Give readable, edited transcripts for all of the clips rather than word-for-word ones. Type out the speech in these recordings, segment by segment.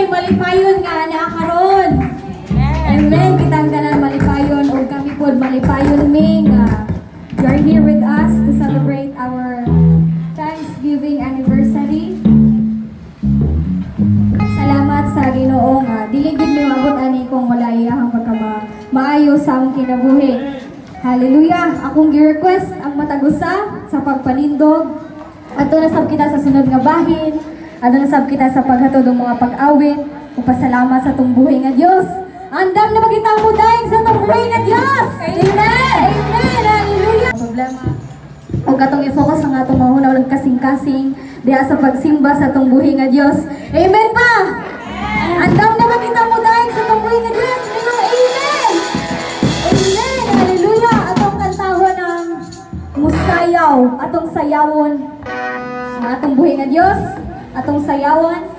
kay malipayon nga naakaron. Amen. Kitang tanan malipayon o kami po malipayon ming you are here with us to celebrate our Thanksgiving anniversary. Salamat sa Ginoo nga dili gid mi maabot ani kung wala iyang maayo sa among kinabuhi. Hallelujah! Akong gi-request ang matagusa sa pagpanindog. Ato na sab kita sa sunod nga bahin. Ato na sab kita sa paghatod ng mga pag-awit. Upasalamat sa itong buhay nga Diyos. Andam na magitang mudayag sa itong buhay nga Diyos! Amen! Amen! Hallelujah! Problema. O katong i-focus ang atong mahunaw ng kasing-kasing diha sa pagsimba sa itong buhay nga Diyos. Amen pa! Andam na magitang mudayag sa itong buhay nga Diyos. Amen! Amen! Hallelujah! Atong kantahon ang musayaw. Atong sayawon. Ang atong buhay nga Diyos. Atong sayawon.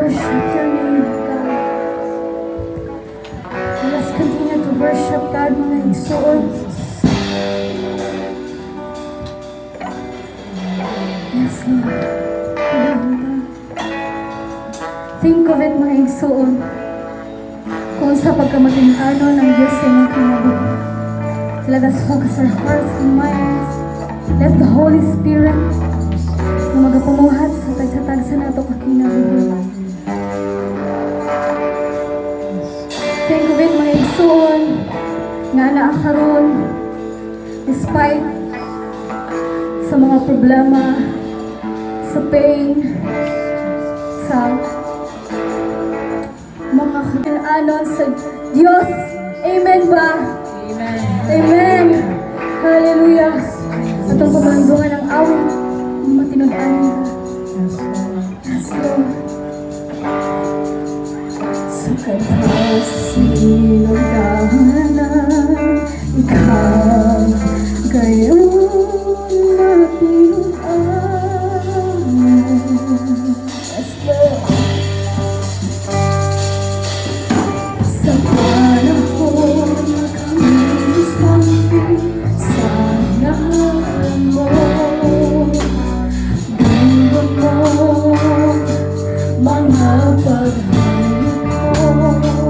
worship your name, God. Let us continue to worship God, mga igsoon. Yes, Lord. Think of it, mga igsoon. Kung sa pagkamaging-ano ng Diyos sa inyong kinabuhi. Let us focus our hearts and minds. Let the Holy Spirit na magapumuhat sa tagsatagsa na ito kakinabuhi. Think of it, mga igsoon, nga naakaroon, despite sa mga problema, sa pain, sa mga kakinanon sa Diyos. Amen ba? Amen. Amen. Hallelujah. Atong pamandungan ng awit, matinunan niya. Yes, Lord. Sa katasinong dahanan, ikaw gayon matinunan. Yes, Lord. Sa panahon na kami sa naman mo, buwan mo, mga pag-ibig mo.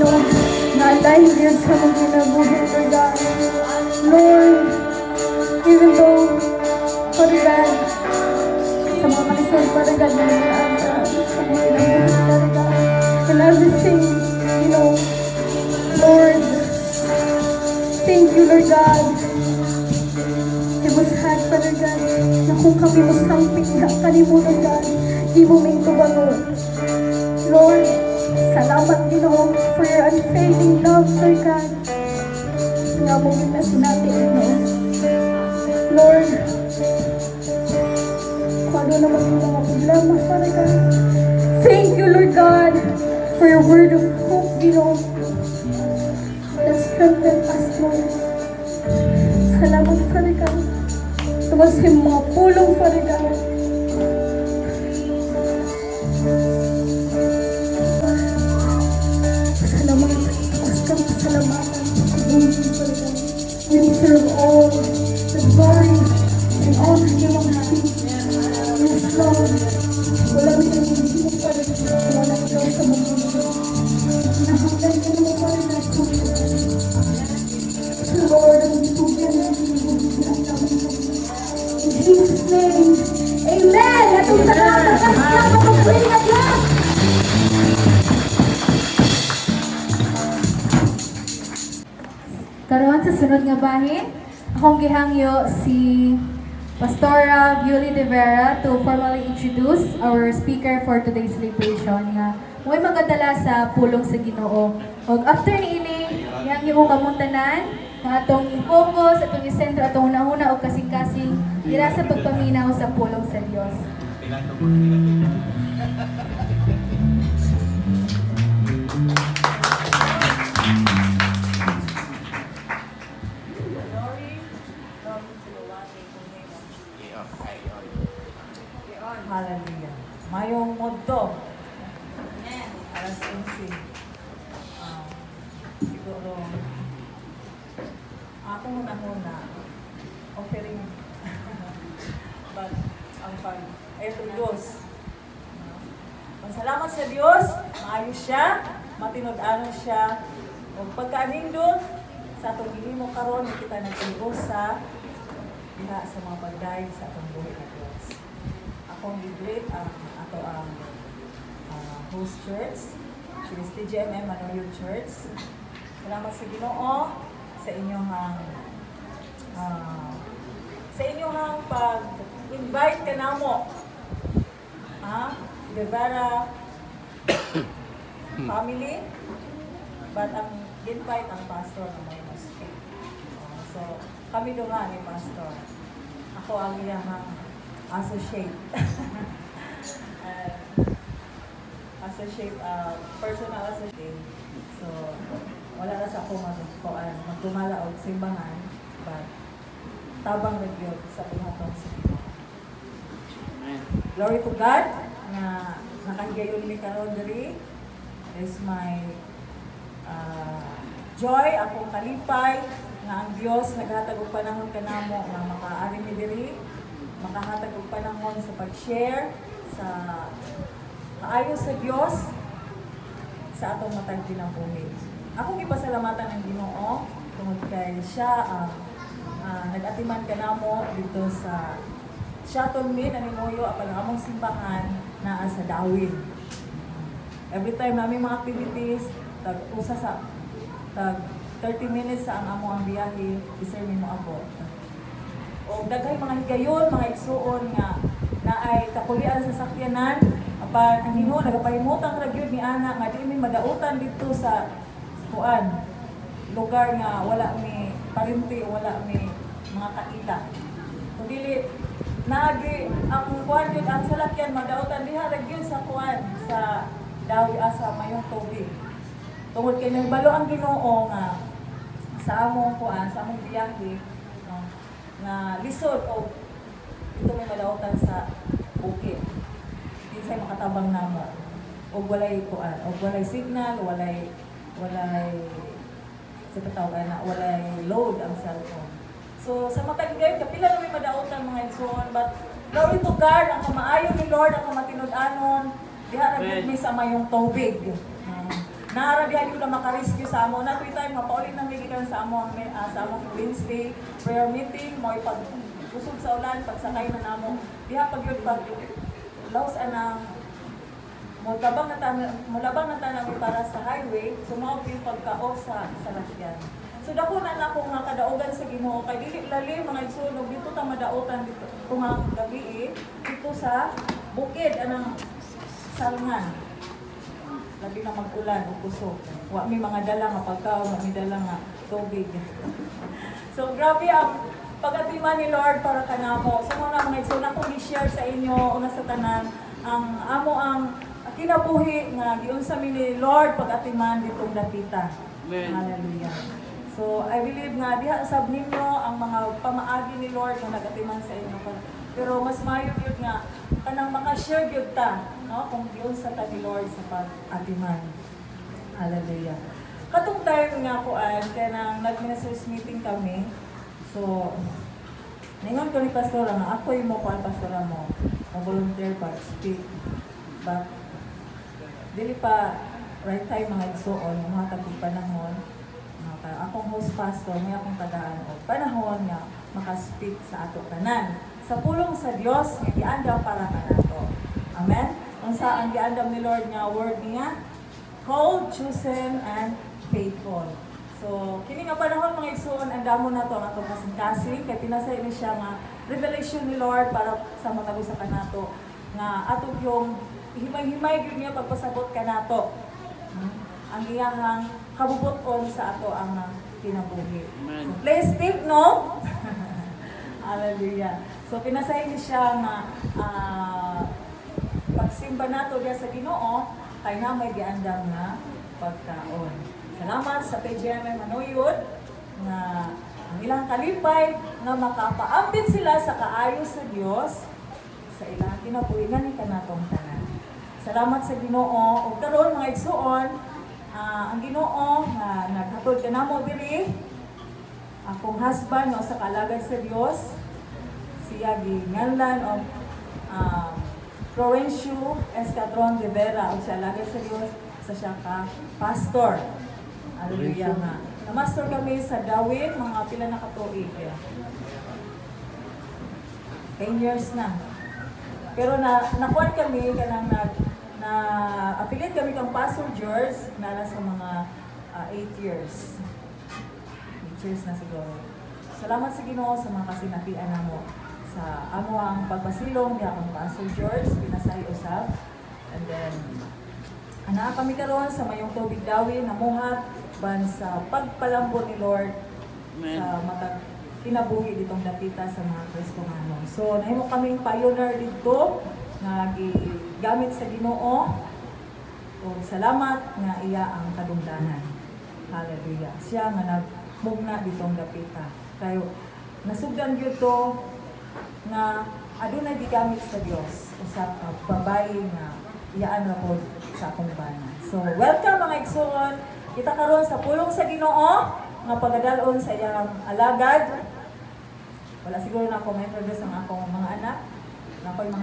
Ginoo na lain yun sa mga kinabuhi, Lord God. Lord, even though, Lord God, sa mga kalisod, Lord God, na nalaan ka sa mga kinabuhi, Lord God, and everything, you know, Lord, thank you, Lord God. Imushan, Father God, na kung kami mo samping na kalimutan, God, di mo may tubangon. Lord, salamat, Ginoo, for your unfailing love, Lord God. Nga mo na sinati, Ginoo. Lord, kung ano naman yung mga problema, Father God. Thank you, Lord God, for your word of hope, Ginoo, that strengthened us, Lord. Salamat, Father God. Tumas yung mga pulong, Father God. Salamat. Tumas kami salamatan. Father God. We deserve all the glory and all the honor. Yes, Lord. Wala mo yung hindi mo, Father God. Wala mo yung sa mga nahanggan ka mo, Father God. Lord, ang tubig na in Jesus' name, amen! Atong salamat ka sa kapag-pray na Diyos! Karoon sa sunod nga bahin, akong gihangyo si Pastora Beauty De Vera to formally introduce our speaker for today's celebration nga mo'y magadala sa pulong sa Ginoo. Og after niini, gihangyo ko kamuntanan na atong i-focus, atong i-sentro, atong una-una o kasing-kasing dira sa pagpaminaw sa pulong sa Dios. Hallelujah. Mayong moddo. Alas 11. Siguro ako muna offering but ang Diyos. Masalamat sa Diyos, maayos siya, matinud-anon siya. O pagkaanindot sa atong gihimo karon kita nagtugo sa diha sa mga bagay sa atong buhay na Diyos. Akong i-greet ang host church, TGMM Manoyo Church. Salamat sa Ginoo sa inyong pag-invite ka namo. De Vera family, but ang invite ang pastor na may speak. So, kami duha ni pastor. Ako ang iyang associate. Personal associate. So, wala na sa ako magkumala o simbangan, but tabang review sa puhatong sa Ginoo. Glory to God na nakahigayon ni karon diri. Is my joy, akong kalipay nga ang Dios naghatag og panahon kanamo nga makaari mi diri, makahatag og panahon sa pag-share sa maayo sa Dios sa atong matag kinabuhi. Akong ipasalamatan ang Ginoo tungod kay siya nag-atiman kanamo dito sa Shuttle Min Animoyo apan ang among simbahan naa sa Dawin. Every time namin mga activities, usa sa 30 minutes sa ang amo ang biyahe, isir mi mo abot. O daghay mga higayon, mga igsuon nga na ay kapulian sa sakyanan, apan ang Ginoo nagapahimutang ra gyud ni ana nga di mi madautan dito sa lugar nga wala mi parinti, wala mi mga kaila. Kung dili naagi ang kuan yun, ang salakyan madautan diha ra gyud sa sa dawi asa mayong tubig. Tungod kay nagbalo ang Ginoo nga sa among sa among biyahe na lisod o ito may madautan sa bukid. Kinsay makatabang namo. Og walay walay signal, walay walay load ang cellphone. So sa matagay kapila na may madautan mga igsoon, but glory to God, ang kamaayo ni Lord, ang kamatinud-anon, diha ra gyud mi sa mayong tubig. Nara diha gyud na maka-rescue sa amo. Na tuwi time mapaulit na migikan sa among Wednesday prayer meeting mo ipag kusog sa ulan pagsakay na namo. Diha pag yun pag laos anang mulabang na tanan para sa highway, sumao yung pagka-off sa lasyan. So dako na ako nga kadaugan sa Ginoo kay dili lalim mga igsunog dito ta madautan dito tumang gabi dito sa bukid anang salngan. Labi na mag-ulan o kusog. Wa may mga dala nga pagkaon, wa may dala nga tubig. So grabe ang pag-atiman ni Lord para kanamo. So mga igsunog akong i-share sa inyo una sa tanan ang amo ang kinabuhi nga giunsa mi ni Lord pag-atiman ditong dapita. Amen. Hallelujah. So I believe nga diha sab ninyo ang mga pamaagi ni Lord nga nag-atiman sa inyo. Pero mas mayo gyud nga kanang maka-share gyud ta, no, kung giunsa ta ni Lord sa pag-atiman. Hallelujah. Katong time nga kuan kanang nag-ministers meeting kami. So ningon ko ni pastor nga ako imo kuan pastor mo, volunteer pa speak. But dili pa right time mga igsoon, mga tagong panahon, akong host pastor, may akong tagaan o panahon nga makaspeak sa ato tanan. Sa pulong sa Dios, nga giandam para kanato. Amen? Ang sa ang giandam ni Lord nga word niya, called, chosen, and faithful. So, kini nga panahon mga igsoon, andamo na to ang atong kasing-kasing, kay pinasay ni siya nga revelation ni Lord para sa matagos sa kanato nga atong yung himay-himay gyud niya pagpasabot kanato. Ang iyang kabubuton sa ato ang kinabuhi. So, please take note. Hallelujah. So pinasahin siya nga pagsimba nato diya sa Ginoo kay na may giandam nga pagkaon. Salamat sa PGMM Manuyod nga ang ilang kalipay nga makapaambit sila sa kaayo sa Dios sa ilang kinabuhi ni kanatong tanan. Salamat sa Ginoo ug karon mga igsuon ang Ginoo nga naghatod kanamo diri akong husband no sa kalagad sa Dios siya ginganlan og Florencio Escadron de Vera ug siya lagad sa Dios sa siya ka pastor. Hallelujah nga. Na-master kami sa Dawit mga pila na katuig. 10 years na. Pero nakuan kami kanang affiliate kami kang Pastor George na nasa mga 8 years. 8 years na siguro. Salamat sa Ginoo sa mga kasinatian namo sa amo ang pagpasilong di akong Pastor George pinasay usab. And then ana kami karon sa mayong tubig dawi namuhat ban sa pagpalambo ni Lord. Amen. Sa matag kinabuhi ditong dapita sa mga Kristohanon. So nahimo kaming pioneer dito nga gamit sa Ginoo. O salamat nga iya ang kadungdanan. Hallelujah. Siya nga nagmugna ditong dapita. Kayo nasugdan gyud to nga adunay gigamit sa Dios usa ka babae nga iyaan ra pod sa akong bana. So welcome mga igsoon. Kita karon sa pulong sa Ginoo nga pagadalon sa iyang alagad. Wala siguro na ako ma-introduce ang akong mga anak. Na ako'y mga